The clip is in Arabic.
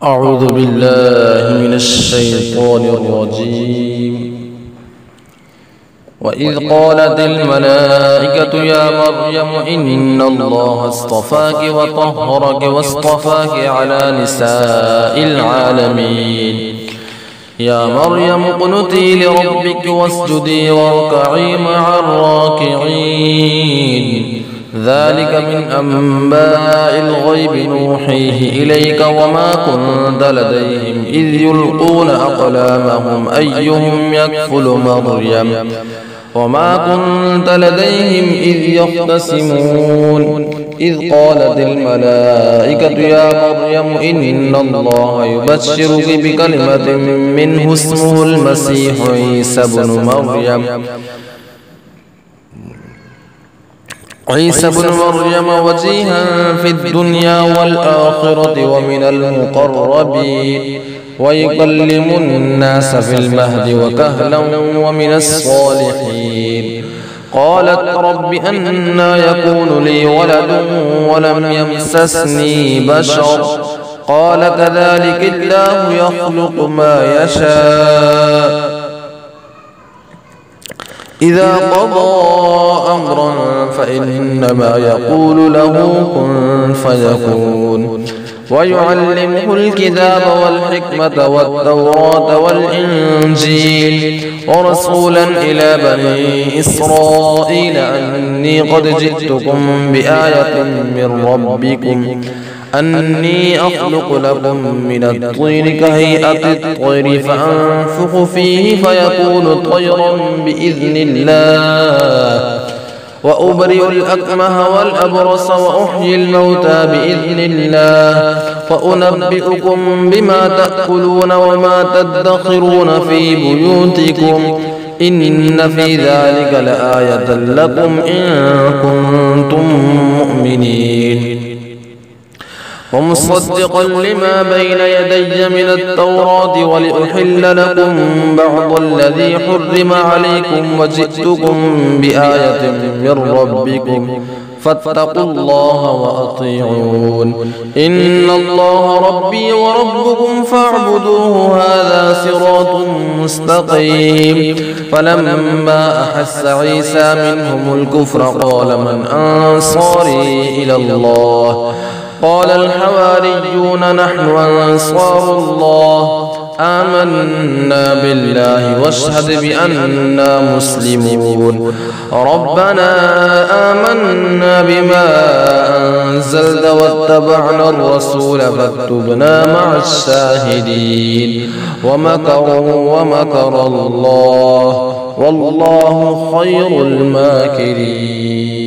أعوذ بالله من الشيطان الرجيم. وإذ قالت الملائكة يا مريم إن الله اصطفاك وطهرك واصطفاك على نساء العالمين. يا مريم اقنتي لربك واسجدي واركعي مع الراكعين. ذلك من أنباء الغيب نوحيه إليك وما كنت لديهم إذ يلقون أقلامهم أيهم يكفل مريم وما كنت لديهم إذ يختصمون. إذ قالت الملائكة يا مريم إن الله يبشرك بكلمة منه اسمه المسيح عيسى بن مريم وجيها في الدنيا والآخرة ومن المقربين ويكلم الناس في المهد وكهلا ومن الصالحين. قالت رب أنى يكون لي ولد ولم يمسسني بشر قال كذلك الله يخلق ما يشاء إذا قضى أمرا فإنما يقول له كن فيكون. ويعلمه الكتاب والحكمة والتوراة والإنجيل ورسولا إلى بني إسرائيل أني قد جئتكم بآية من ربكم أني أخلق لكم من الطين كهيئة الطير فأنفخ فيه فيكون طيرا بإذن الله وأبرئ الأكمه والأبرص وأحيي الموتى بإذن الله وأنبئكم بما تأكلون وما تدخرون في بيوتكم إن في ذلك لآية لكم إن كنتم مؤمنين. ومصدقا لما بين يدي من التوراة ولأحل لكم بعض الذي حرم عليكم وجئتكم بآية من ربكم فاتقوا الله وأطيعون. إن الله ربي وربكم فاعبدوه هذا صراط مستقيم. فلما أحس عيسى منهم الكفر قال من أنصاري إلى الله قال الحواريون نحن أنصار الله آمنا بالله واشهد بأننا مسلمون. ربنا آمنا بما أنزلت واتبعنا الرسول فاكتبنا مع الشاهدين. ومكروا ومكر الله والله خير الماكرين.